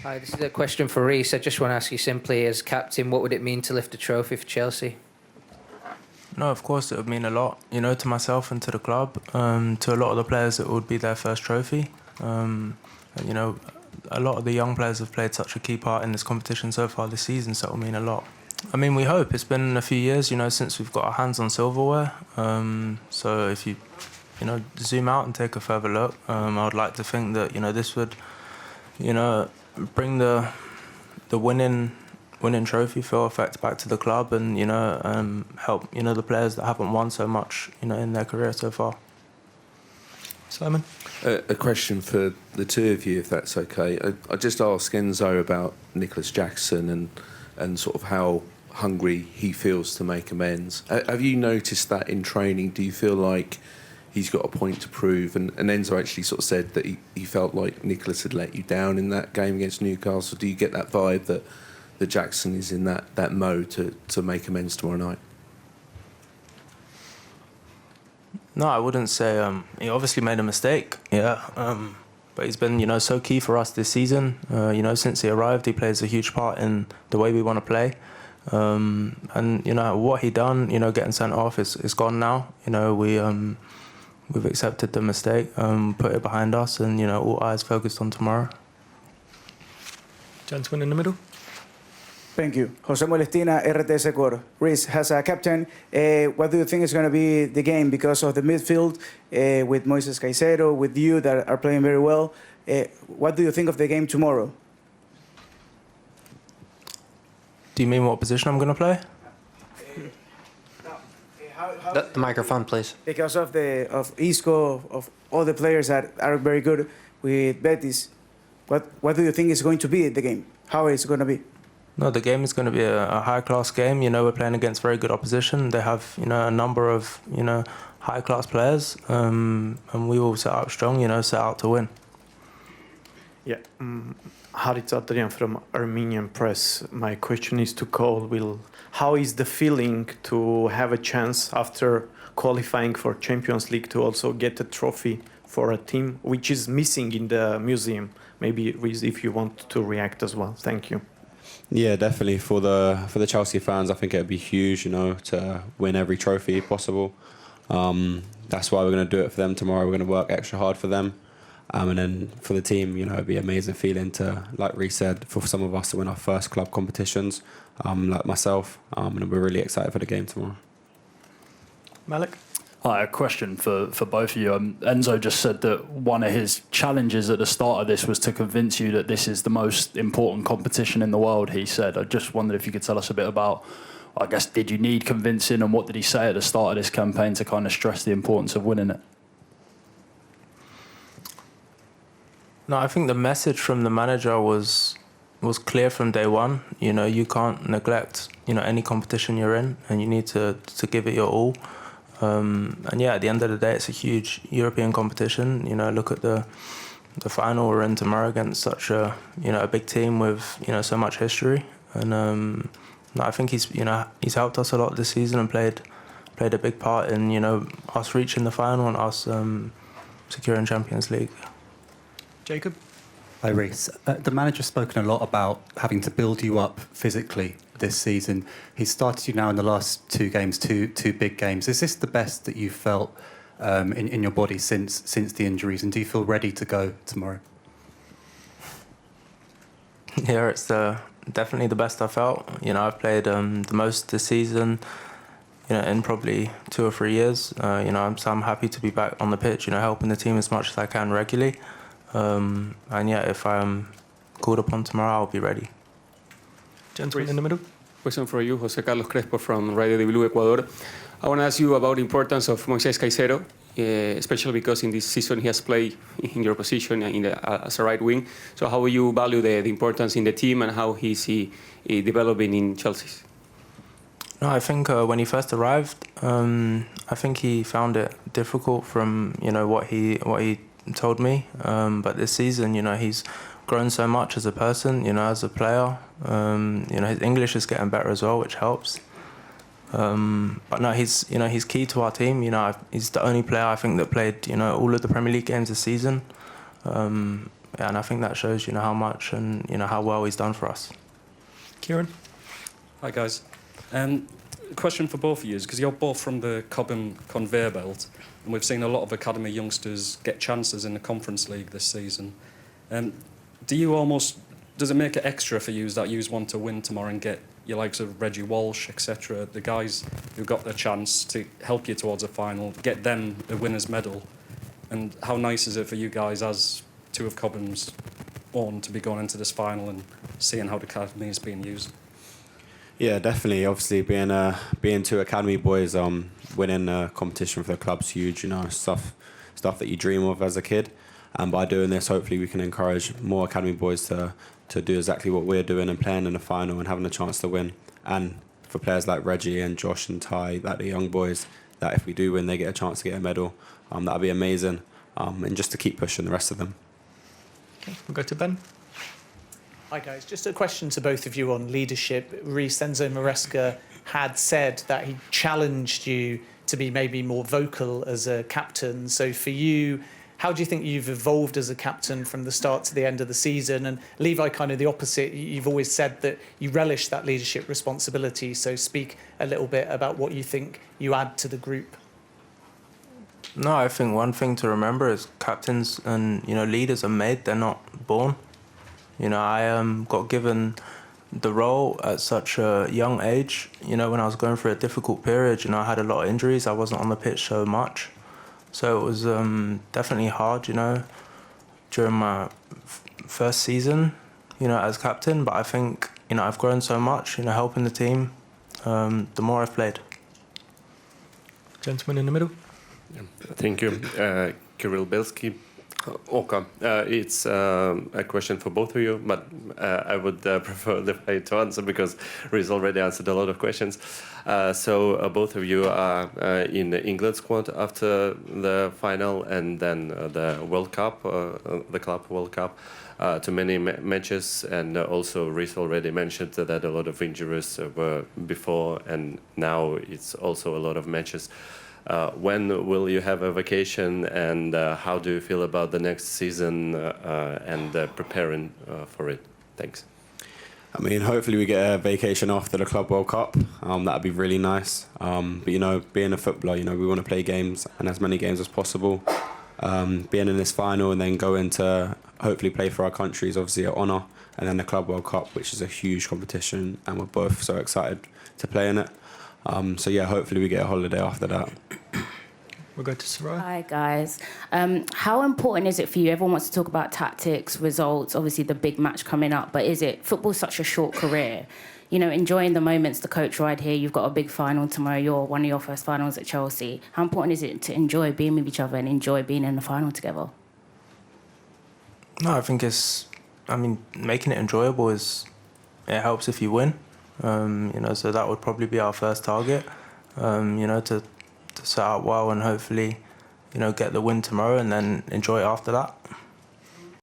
Hi, this is a question for Reece. I just want to ask you simply, as captain, what would it mean to lift a trophy for Chelsea? No, of course it would mean a lot, to myself and to the club. To a lot of the players, it would be their first trophy. And, a lot of the young players have played such a key part in this competition so far this season, so it will mean a lot. I mean, we hope. It's been a few years, since we've got our hands on silverware. So if you, zoom out and take a further look, I would like to think that, this would, bring the winning trophy feel effect back to the club and, help, the players that haven't won so much, in their career so far. Simon? A question for the two of you, if that's okay. I just asked Enzo about Nicholas Jackson and sort of how hungry he feels to make amends. Have you noticed that in training? Do you feel like he's got a point to prove? And Enzo actually sort of said that he felt like Nicholas had let you down in that game against Newcastle. Do you get that vibe that Jackson is in that mode to make amends tomorrow night? No, I wouldn't say. He obviously made a mistake, but he's been, so key for us this season. Since he arrived, he plays a huge part in the way we want to play. And what he done, getting sent off is gone now. We've accepted the mistake, put it behind us, and all eyes focused on tomorrow. Gentleman in the middle. Thank you. Jose Molestina, RTS Ecuador. Reece, as a captain, what do you think is going to be the game because of the midfield with Moises Caicedo, with you that are playing very well? What do you think of the game tomorrow? Do you mean what position I'm going to play? The microphone, please. Because of Isco, of all the players that are very good with Betis, what do you think is going to be the game? How is it going to be? No, the game is going to be a high-class game. We're playing against very good opposition. They have, a number of, high-class players, and we will set up strong, set out to win. Yeah, Harit Adrian from Armenian Press. My question is to Colwill. How is the feeling to have a chance after qualifying for Champions League to also get a trophy for a team which is missing in the museum? Maybe, Reece, if you want to react as well. Thank you. Yeah, definitely for the Chelsea fans, I think it would be huge, to win every trophy possible. That's why we're going to do it for them tomorrow. We're going to work extra hard for them. And then for the team, it'd be an amazing feeling to, like Reece said, for some of us to win our first club competitions, like myself. And we're really excited for the game tomorrow. Malik? Hi, a question for both of you. Enzo just said that one of his challenges at the start of this was to convince you that this is the most important competition in the world, he said. I just wondered if you could tell us a bit about, I guess, did you need convincing, and what did he say at the start of this campaign to kind of stress the importance of winning it? No, I think the message from the manager was clear from day one. You can't neglect, any competition you're in, and you need to give it your all. At the end of the day, it's a huge European competition. Look at the final we're in tomorrow against such a big team with so much history. And I think he's helped us a lot this season and played a big part in us reaching the final and us securing Champions League. Jacob? Hi, Reece. The manager's spoken a lot about having to build you up physically this season. He's started you now in the last two games, two big games. Is this the best that you've felt in your body since the injuries, and do you feel ready to go tomorrow? Yeah, it's definitely the best I felt. I've played the most this season, in probably 2 or 3 years. So I'm happy to be back on the pitch, helping the team as much as I can regularly. If I'm called upon tomorrow, I'll be ready. Gentleman in the middle. Question for you, Jose Carlos Crespo from Radio de Blue Ecuador. I want to ask you about the importance of Moises Caicedo, especially because in this season he has played in your position as a right wing. So how will you value the importance in the team, and how is he developing in Chelsea? No, I think when he first arrived, I think he found it difficult from what he told me. But this season, he's grown so much as a person, as a player. His English is getting better as well, which helps. But no, he's key to our team. He's the only player I think that played, all of the Premier League games this season. yeah, and I think that shows, how much and, how well he's done for us. Kieran? Hi guys. Question for both of you, because you're both from the Cobham conveyor belt, and we've seen a lot of academy youngsters get chances in the Conference League this season. Does it make it extra for you that you want to win tomorrow and get your likes of Reggie Walsh, etc., the guys who got the chance to help you towards a final, get them the winner's medal? And how nice is it for you guys as two of Cobham's own to be going into this final and seeing how the academy is being used? Yeah, definitely. Obviously, being two academy boys, winning a competition for the club's huge. Stuff that you dream of as a kid. And by doing this, hopefully, we can encourage more academy boys to do exactly what we're doing and playing in the final and having a chance to win. And for players like Reggie and Josh and Ty, that the young boys, that if we do win, they get a chance to get a medal. That'd be amazing. And just to keep pushing the rest of them. Okay, we'll go to Ben. Hi guys, just a question to both of you on leadership. Reece, Enzo Maresca had said that he challenged you to be maybe more vocal as a captain. So for you, how do you think you've evolved as a captain from the start to the end of the season? And Levi, kind of the opposite. You've always said that you relish that leadership responsibility. So speak a little bit about what you think you add to the group. No, I think one thing to remember is captains and, leaders are made, they're not born. I got given the role at such a young age. When I was going through a difficult period, I had a lot of injuries. I wasn't on the pitch so much. So it was definitely hard, during my first season, as captain. But I think, I've grown so much, helping the team, the more I've played. Gentleman in the middle. Thank you. Kirill Belsky. Okay, it's a question for both of you, but I would prefer Levi to answer because Reece already answered a lot of questions. So both of you are in the England squad after the final and then the World Cup, the Club World Cup, to many matches. And also Reece already mentioned that a lot of injuries were before and now it's also a lot of matches. When will you have a vacation and how do you feel about the next season and preparing for it? Thanks. I mean, hopefully we get a vacation after the Club World Cup. That'd be really nice. But, being a footballer, we want to play games and as many games as possible. Being in this final and then going to hopefully play for our country is obviously an honour. And then the Club World Cup, which is a huge competition and we're both so excited to play in it. So yeah, hopefully we get a holiday after that. We'll go to Sarah. Hi guys. How important is it for you? Everyone wants to talk about tactics, results, obviously the big match coming up, but football's such a short career? Enjoying the moments, the coach ride here, you've got a big final tomorrow, you're one of your first finals at Chelsea. How important is it to enjoy being with each other and enjoy being in the final together? No, I think making it enjoyable it helps if you win. So that would probably be our first target, to set out well and hopefully, get the win tomorrow and then enjoy it after that.